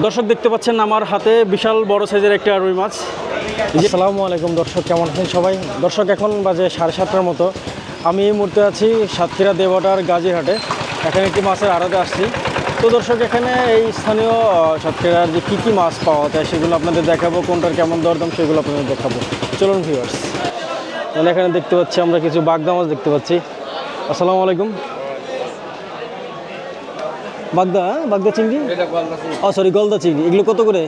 দর্শক দেখতে পাচ্ছেন আমার হাতে বিশাল বড় সাইজের একটা রুই মাছ। আসসালামু আলাইকুম দর্শক, কেমন আছেন সবাই? দর্শক এখন বাজে 7:30টার মতো। আমি এই মুহূর্তে আছি সাতক্ষীরা দেবহাটার গাজীরহাটে। এখানে একটি মাছের আড়তে আসছি। তো দর্শক এখানে এই স্থানীয় সাতক্ষীরার যে কী কী মাছ পাওয়া যায় সেগুলো আপনাদের দেখাবো, কোনটার কেমন দরদাম সেগুলো আপনাদের দেখাবো। চলুন ভিউয়ার্স। তাহলে এখানে দেখতে পাচ্ছি আমরা কিছু বাগদা মাছ দেখতে পাচ্ছি। আসসালামু আলাইকুম। বাগদা বাগদা চিংড়ি, সরি গলদা চিংড়ি, এগুলো কত করে?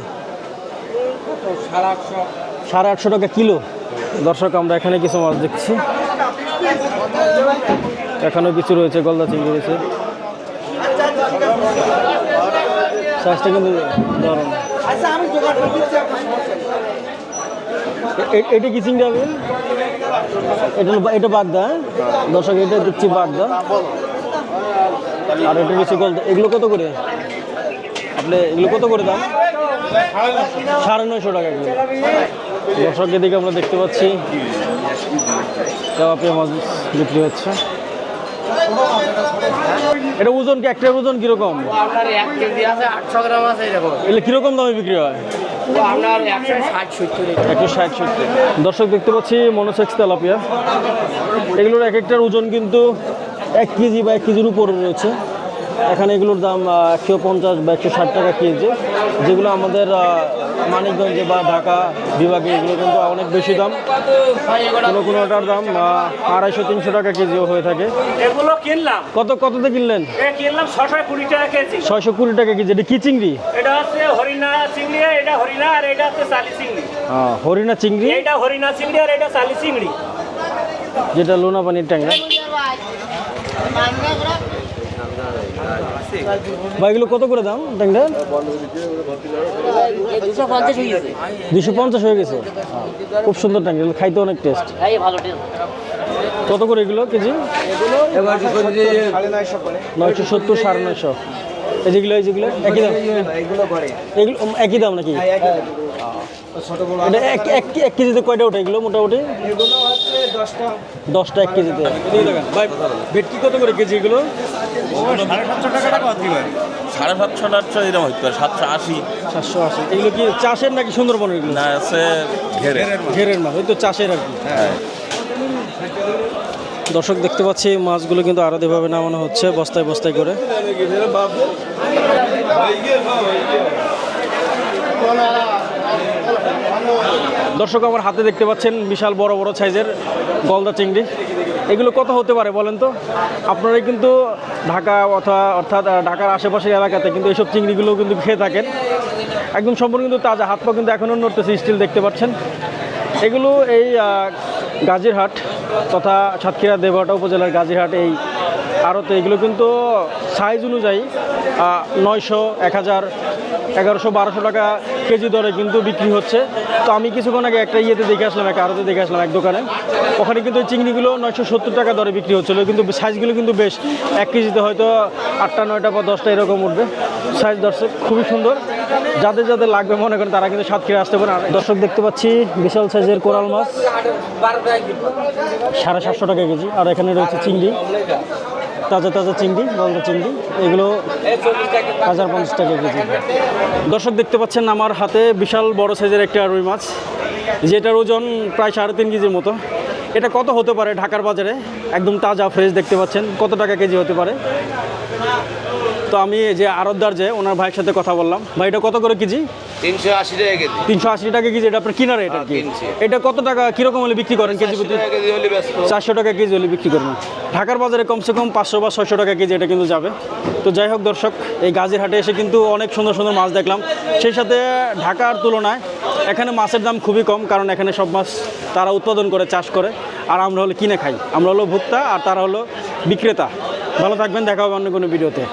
850 টাকা কিলো। দর্শক আমরা এখানে কিছু মাছ দেখছি, এখানেও কিছু রয়েছে, গলদা চিংড়ি রয়েছে। সাইজটা কিন্তু দারুণ। এটা কি চিংড়ি হবে? এটা বাগদা। দর্শক এটা দেখছি বাগদা, আর এটা বেশি গলদা। এগুলো কত করে আপনি, এগুলো কত করে দাম? 950 টাকা কিলো। দর্শকের দিকে আমরা দেখতে পাচ্ছি তেলাপিয়া মাছ বিক্রি হচ্ছে। এটা ওজন কি, একটার ওজন কিরকম? আপনার 1 কেজি আছে 800 গ্রাম আছে এরকম। এগুলো কিরকম দামে বিক্রি হয়? আপনার 160-70। 160-70। দর্শক দেখতে পাচ্ছি মনোসেক্স তেলাপিয়া। এগুলোর এক একটার ওজন কিন্তু 1 কেজি বা 1 কেজির উপরে রয়েছে। এখানে এগুলোর দাম 150 বা 160 টাকা কেজি, যেগুলো আমাদের মানিকগঞ্জে বা ঢাকা বিভাগে এগুলো কিন্তু অনেক বেশি দাম। কোনোটার দাম 250-300 টাকা কেজিও হয়ে থাকে। এগুলো কিনলাম কততে কিনলেন? কিনলাম 620 টাকা কেজি। 620 টাকা কেজি। এটা কি চিংড়ি? এটা হচ্ছে হরিণা চিংড়ি, এটা হরিণা, আর এটা হচ্ছে চালি চিংড়ি। হরিণা চিংড়ি, এটা হরিণা চিংড়ি, আর এটা চালি চিংড়ি, যেটা লোনা পানির ট্যাংরা। ভাই এগুলো কত করে দাম ট্যাংরা? 250 হয়ে গেছে। খুব সুন্দর ট্যাংরা, খাইতে অনেক টেস্ট। কত করে এগুলো কেজি? 970, 950। এই যেগুলো একই দাম? এগুলো একই দাম নাকি? এটা এক কেজিতে কয়টা ওঠে এগুলো মোটামুটি? 10টা 1 কেজিতে। ভাই ভেটকি কত করে কেজি এগুলো? 750 টাকা কত দিবেন? 750-800 এরকম হইতে পারে। 780। 780। এগুলো কি চাষের নাকি সুন্দরবনের এগুলো? না আছে ঘেরের মাছ, ওই তো চাষের আর কি। দর্শক দেখতে পাচ্ছি মাছগুলো কিন্তু আরো এভাবে নামানো হচ্ছে বস্তায় বস্তায় করে। দর্শক আমার হাতে দেখতে পাচ্ছেন বিশাল বড় বড় সাইজের গলদা চিংড়ি। এগুলো কত হতে পারে বলেন তো? আপনারাই কিন্তু ঢাকা অর্থাৎ ঢাকার আশেপাশের এলাকাতে কিন্তু এইসব চিংড়িগুলো কিন্তু খেয়ে থাকেন। একদম সম্পূর্ণ কিন্তু তাজা, হাত পা কিন্তু এখনও নড়তেছে, স্টিল দেখতে পাচ্ছেন। এগুলো এই গাজীরহাট তথা সাতক্ষীরা দেবহাটা উপজেলার গাজীরহাট এই আড়তে এগুলো কিন্তু সাইজ অনুযায়ী 900, 1000, 1100, 1200 টাকা কেজি দরে কিন্তু বিক্রি হচ্ছে। তো আমি কিছুক্ষণ আগে একটা দেখে আসলাম, একটা আড়তে দেখে আসলাম এক দোকানে। ওখানে কিন্তু এই চিংড়িগুলো 970 টাকা দরে বিক্রি হচ্ছিলো। কিন্তু সাইজগুলো কিন্তু বেশ, 1 কেজিতে হয়তো 8টা 9টা বা 10টা এরকম উঠবে সাইজ। দর্শক খুবই সুন্দর, যাদের যাদের লাগবে মনে করেন তারা কিন্তু সাতক্ষীরা আসতে পারেন। দর্শক দেখতে পাচ্ছি বিশাল সাইজের কোরাল মাছ 750 টাকা কেজি। আর এখানে রয়েছে চিংড়ি, তাজা তাজা চিংড়ি, গলদা চিংড়ি, এগুলো 1050 টাকা কেজি। দর্শক দেখতে পাচ্ছেন আমার হাতে বিশাল বড় সাইজের একটা রুই মাছ, যেটার ওজন প্রায় 3.5 কেজির মতো। এটা কত হতে পারে ঢাকার বাজারে? একদম তাজা ফ্রেশ দেখতে পাচ্ছেন। কত টাকা কেজি হতে পারে? তো আমি যে আড়তদার যে ওনার ভাইয়ের সাথে কথা বললাম। ভাই এটা কত করে কেজি? 380 টাকা কেজি। 380 টাকা কেজি। এটা আপনার কিনা রেট আর কি? এটা কত টাকা কিরকম হলে বিক্রি করেন কেজি প্রতি? 400 টাকা কেজি হলে বিক্রি করেন। ঢাকার বাজারে কমসে কম 500 বা 600 টাকা কেজি এটা কিন্তু যাবে। তো যাই হোক দর্শক, এই গাজীরহাটে এসে কিন্তু অনেক সুন্দর সুন্দর মাছ দেখলাম। সেই সাথে ঢাকার তুলনায় এখানে মাছের দাম খুবই কম, কারণ এখানে সব মাছ তারা উৎপাদন করে, চাষ করে, আর আমরা হলো কিনে খাই। আমরা হলো ভোক্তা আর তারা হলো বিক্রেতা। ভালো থাকবেন, দেখা হবে অন্য কোনো ভিডিওতে।